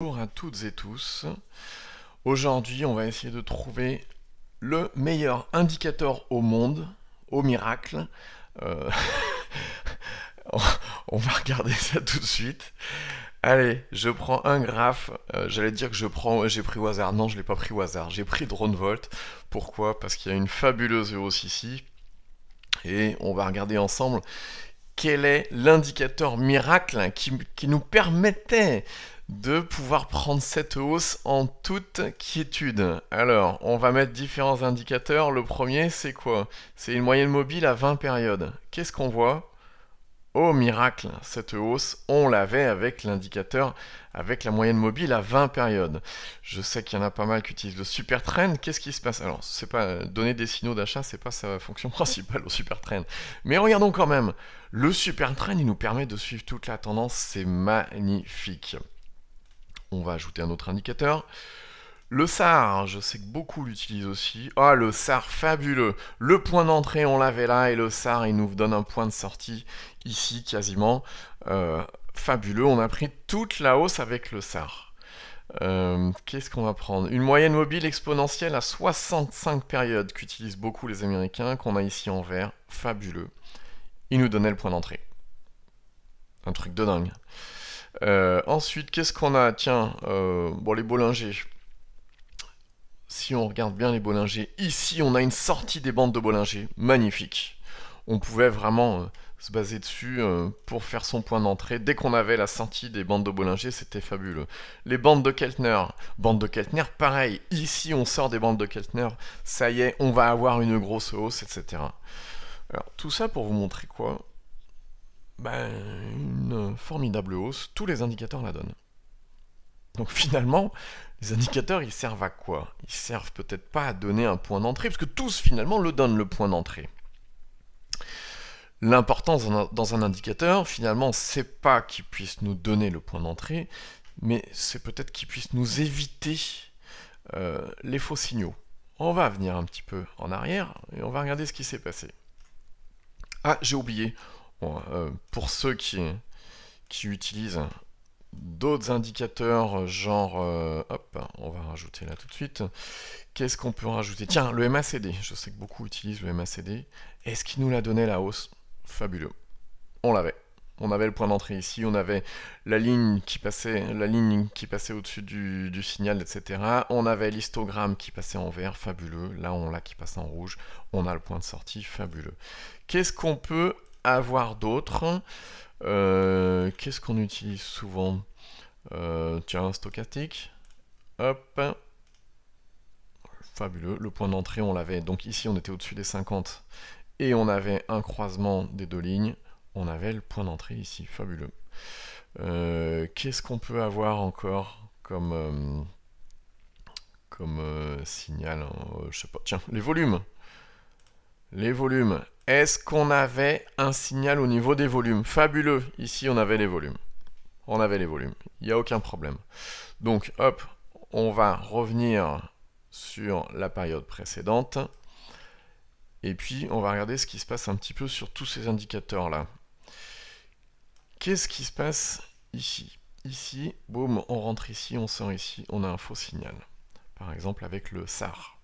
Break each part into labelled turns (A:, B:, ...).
A: Bonjour à toutes et tous. Aujourd'hui, on va essayer de trouver le meilleur indicateur au monde, au miracle. Euh, on va regarder ça tout de suite. Allez, je prends un graphe. J'allais dire que j'ai pris au hasard. Non, je l'ai pas pris au hasard. J'ai pris DroneVolt. Pourquoi? Parce qu'il y a une fabuleuse hausse ici. Et on va regarder ensemble quel est l'indicateur miracle qui nous permettait de pouvoir prendre cette hausse en toute quiétude. Alors, on va mettre différents indicateurs. Le premier, c'est quoi? C'est une moyenne mobile à 20 périodes. Qu'est-ce qu'on voit? Oh miracle, cette hausse, on l'avait avec l'indicateur, avec la moyenne mobile à 20 périodes. Je sais qu'il y en a pas mal qui utilisent le super trend. Qu'est-ce qui se passe? Alors, c'est pas donner des signaux d'achat, c'est pas sa fonction principale au super trend. Mais regardons quand même. Le super trend, il nous permet de suivre toute la tendance, c'est magnifique. On va ajouter un autre indicateur. Le SAR, je sais que beaucoup l'utilisent aussi. Ah, le SAR, fabuleux. Le point d'entrée, on l'avait là, et le SAR, il nous donne un point de sortie ici, quasiment. Fabuleux, on a pris toute la hausse avec le SAR. Qu'est-ce qu'on va prendre? Une moyenne mobile exponentielle à 65 périodes, qu'utilisent beaucoup les Américains, qu'on a ici en vert. Fabuleux. Il nous donnait le point d'entrée. Un truc de dingue. Ensuite, qu'est-ce qu'on a? Tiens, bon, les Bollinger. Si on regarde bien les Bollinger, ici on a une sortie des bandes de Bollinger, magnifique. On pouvait vraiment se baser dessus pour faire son point d'entrée. Dès qu'on avait la sortie des bandes de Bollinger, c'était fabuleux. Les bandes de Keltner, pareil. Ici on sort des bandes de Keltner, ça y est, on va avoir une grosse hausse, etc. Alors tout ça pour vous montrer quoi? Ben, une formidable hausse, tous les indicateurs la donnent. Donc finalement, les indicateurs, ils servent à quoi? Ils servent peut-être pas à donner un point d'entrée, parce que tous finalement le donnent le point d'entrée. L'importance dans un indicateur, finalement, c'est pas qu'il puisse nous donner le point d'entrée, mais c'est peut-être qu'il puisse nous éviter les faux signaux. On va venir un petit peu en arrière et on va regarder ce qui s'est passé. Ah, j'ai oublié. Bon, pour ceux qui utilisent d'autres indicateurs, genre... hop, on va rajouter là tout de suite. Qu'est-ce qu'on peut rajouter? Tiens, le MACD. Je sais que beaucoup utilisent le MACD. Est-ce qu'il nous l'a donné la hausse? Fabuleux. On l'avait. On avait le point d'entrée ici, on avait la ligne qui passait au-dessus du signal, etc. On avait l'histogramme qui passait en vert, fabuleux. Là, on l'a qui passe en rouge. On a le point de sortie, fabuleux. Qu'est-ce qu'on peut avoir d'autre? Qu'est-ce qu'on utilise souvent? Tiens, stochastique. Hop. Fabuleux. Le point d'entrée, on l'avait. Donc ici, on était au-dessus des 50. Et on avait un croisement des deux lignes. On avait le point d'entrée ici. Fabuleux. Qu'est-ce qu'on peut avoir encore comme signal? Je sais pas. Tiens, les volumes. Les volumes. Est-ce qu'on avait un signal au niveau des volumes? Fabuleux. Ici, on avait les volumes. On avait les volumes. Il n'y a aucun problème. Donc, hop, on va revenir sur la période précédente. Et puis, on va regarder ce qui se passe un petit peu sur tous ces indicateurs-là. Qu'est-ce qui se passe ici? Ici, boum, on rentre ici, on sort ici, on a un faux signal. Par exemple, avec le SAR.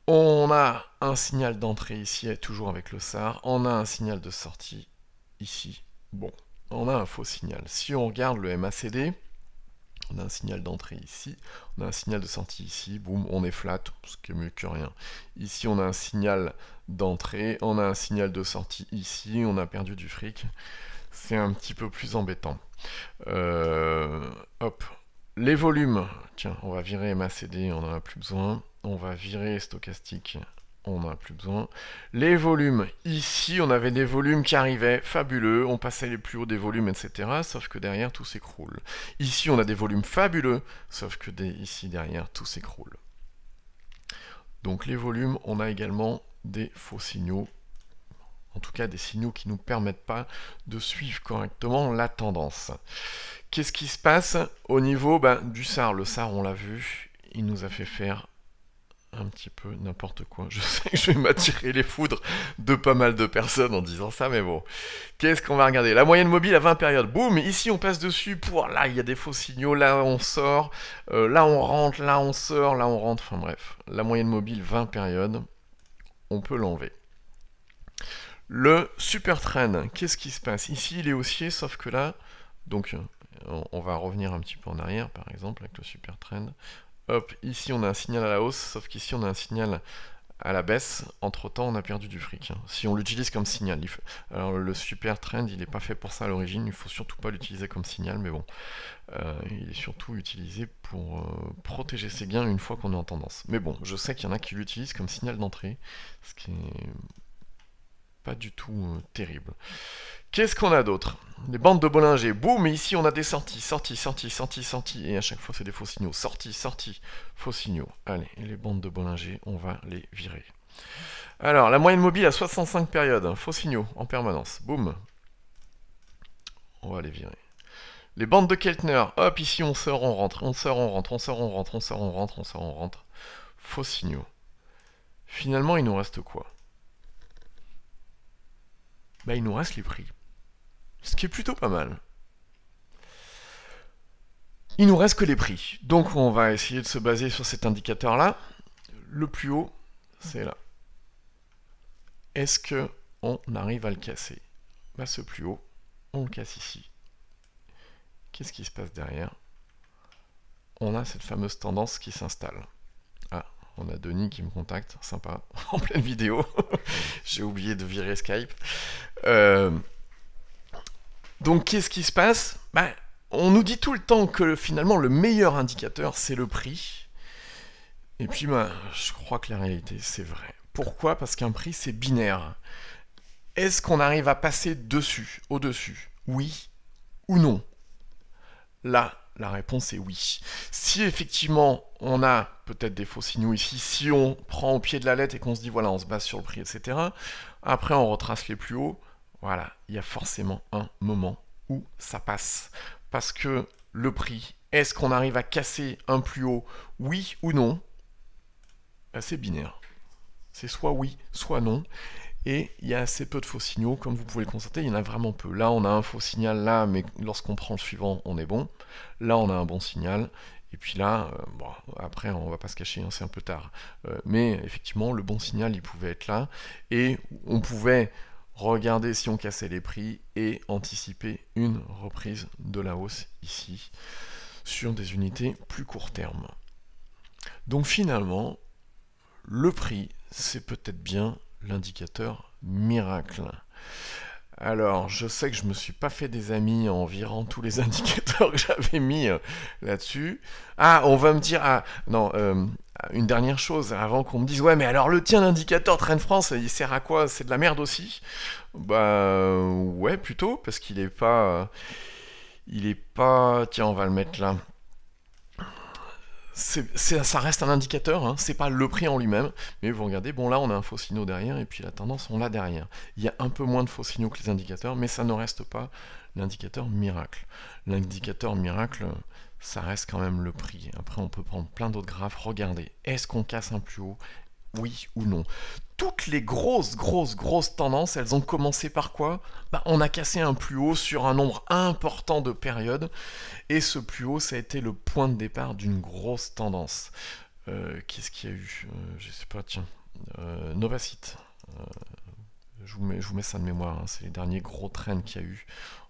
A: On a un signal d'entrée ici, toujours avec le SAR. On a un signal de sortie ici. Bon, on a un faux signal. Si on regarde le MACD, on a un signal d'entrée ici, on a un signal de sortie ici, boum, on est flat, ce qui est mieux que rien. Ici, on a un signal d'entrée, on a un signal de sortie ici, on a perdu du fric. C'est un petit peu plus embêtant. Hop, les volumes, tiens, on va virer MACD, on n'en a plus besoin. On va virer stochastique, on n'en a plus besoin. Les volumes, ici on avait des volumes qui arrivaient, fabuleux, on passait les plus hauts des volumes, etc. Sauf que derrière tout s'écroule. Ici on a des volumes fabuleux, sauf que ici derrière tout s'écroule. Donc les volumes, on a également des faux signaux, en tout cas des signaux qui ne nous permettent pas de suivre correctement la tendance. Qu'est-ce qui se passe au niveau du SAR? Le SAR, on l'a vu, il nous a fait faire un petit peu n'importe quoi. Je sais que je vais m'attirer les foudres de pas mal de personnes en disant ça, mais bon. Qu'est-ce qu'on va regarder? La moyenne mobile à 20 périodes. Boum, ici on passe dessus pour... Là, il y a des faux signaux, là on sort, là on rentre, là on sort, là on rentre. Enfin bref, la moyenne mobile 20 périodes, on peut l'enlever. Le super trend, qu'est-ce qui se passe? Ici il est haussier, sauf que là, donc on va revenir un petit peu en arrière, par exemple, avec le super trend. Hop, ici on a un signal à la hausse, sauf qu'ici on a un signal à la baisse. Entre temps on a perdu du fric, hein. Si on l'utilise comme signal, alors le super trend il n'est pas fait pour ça à l'origine, il faut surtout pas l'utiliser comme signal, mais bon, il est surtout utilisé pour protéger ses gains une fois qu'on est en tendance. Mais bon, je sais qu'il y en a qui l'utilisent comme signal d'entrée, ce qui est pas du tout terrible. Qu'est-ce qu'on a d'autre? Les bandes de Bollinger. Boum, et ici on a des sorties, sorties, et à chaque fois c'est des faux signaux. Sorties, faux signaux. Allez, et les bandes de Bollinger, on va les virer. Alors, la moyenne mobile à 65 périodes, faux signaux en permanence. Boum. On va les virer. Les bandes de Keltner, hop, ici on sort, on rentre, on sort, on rentre, on sort, on rentre, on sort, on rentre, on sort, on rentre. Faux signaux. Finalement, il nous reste quoi? Bah, il nous reste les prix. Ce qui est plutôt pas mal. Il nous reste que les prix. Donc on va essayer de se baser sur cet indicateur-là. Le plus haut, c'est là. Est-ce que on arrive à le casser? Bah, ce plus haut, on le casse ici. Qu'est-ce qui se passe derrière? On a cette fameuse tendance qui s'installe. Ah, on a Denis qui me contacte, sympa, en pleine vidéo. J'ai oublié de virer Skype. Donc qu'est-ce qui se passe? Bah, on nous dit tout le temps que finalement le meilleur indicateur c'est le prix. Et puis bah, je crois que la réalité c'est vrai. Pourquoi? Parce qu'un prix c'est binaire. Est-ce qu'on arrive à passer dessus, au-dessus? Oui ou non? Là, la réponse est oui. Si effectivement on a peut-être des faux signaux ici, si on prend au pied de la lettre et qu'on se dit voilà on se base sur le prix, etc. Après on retrace les plus hauts. Voilà, il y a forcément un moment où ça passe. Parce que le prix, est-ce qu'on arrive à casser un plus haut? Oui ou non? Ben, c'est binaire. C'est soit oui, soit non. Et il y a assez peu de faux signaux, comme vous pouvez le constater, il y en a vraiment peu. Là, on a un faux signal là, mais lorsqu'on prend le suivant, on est bon. Là, on a un bon signal. Et puis là, bon, après, on va pas se cacher, hein, c'est un peu tard. Mais effectivement, le bon signal, il pouvait être là. Et on pouvait regarder si on cassait les prix et anticiper une reprise de la hausse ici sur des unités plus court terme. Donc finalement, le prix, c'est peut-être bien l'indicateur miracle. Alors, je sais que je me suis pas fait des amis en virant tous les indicateurs que j'avais mis là-dessus. Ah, on va me dire... Ah, non, une dernière chose, avant qu'on me dise « Ouais, mais alors le tien, l'indicateur Trend France, il sert à quoi? C'est de la merde aussi ?» Bah, ouais, plutôt, parce qu'il est pas... Tiens, on va le mettre là. Ça reste un indicateur, hein, c'est pas le prix en lui-même, mais vous regardez, bon là on a un faux signal derrière, et puis la tendance on l'a derrière. Il y a un peu moins de faux signaux que les indicateurs, mais ça ne reste pas l'indicateur miracle. L'indicateur miracle, ça reste quand même le prix. Après on peut prendre plein d'autres graphes, regardez, est-ce qu'on casse un plus haut? Oui ou non? Toutes les grosses tendances, elles ont commencé par quoi? Bah, on a cassé un plus haut sur un nombre important de périodes, et ce plus haut, ça a été le point de départ d'une grosse tendance. Qu'est-ce qu'il y a eu? Je sais pas, tiens. Novacite. Je vous mets ça de mémoire, hein, c'est les derniers gros trends qu'il y a eu.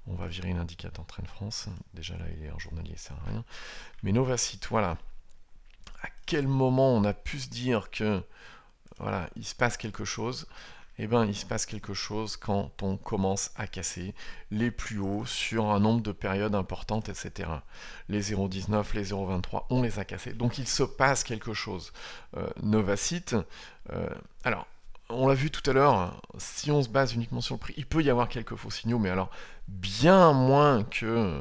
A: On va virer l'indicateur Trend France. Déjà là, il est en journalier, ça sert à rien. Mais Novacite, voilà. À quel moment on a pu se dire que voilà, il se passe quelque chose? Eh bien, il se passe quelque chose quand on commence à casser les plus hauts sur un nombre de périodes importantes, etc. Les 0,19, les 0,23, on les a cassés. Donc, il se passe quelque chose. Novacite, alors, on l'a vu tout à l'heure, si on se base uniquement sur le prix, il peut y avoir quelques faux signaux, mais alors, bien moins que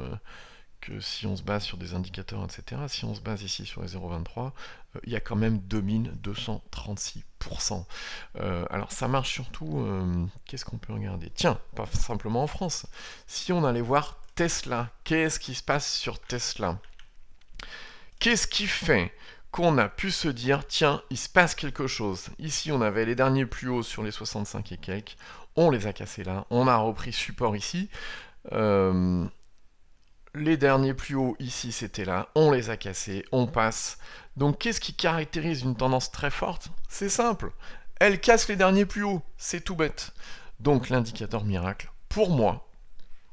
A: si on se base sur des indicateurs, etc. Si on se base ici sur les 0,23, il y a quand même 2236%. Alors ça marche surtout, qu'est-ce qu'on peut regarder? Tiens, pas simplement en France. Si on allait voir Tesla, qu'est-ce qui se passe sur Tesla? Qu'est-ce qui fait qu'on a pu se dire, tiens, il se passe quelque chose. Ici, on avait les derniers plus hauts sur les 65 et quelques, on les a cassés là, on a repris support ici, les derniers plus hauts ici, c'était là, on les a cassés, on passe. Donc, qu'est-ce qui caractérise une tendance très forte? C'est simple, elle casse les derniers plus hauts, c'est tout bête. Donc, l'indicateur miracle, pour moi,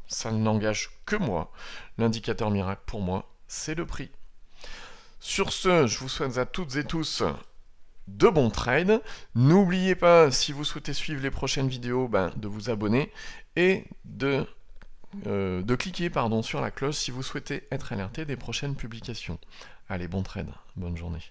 A: ça n'engage que moi, l'indicateur miracle, pour moi, c'est le prix. Sur ce, je vous souhaite à toutes et tous de bons trades. N'oubliez pas, si vous souhaitez suivre les prochaines vidéos, de vous abonner et de cliquer sur la cloche si vous souhaitez être alerté des prochaines publications. Allez, bon trade, bonne journée.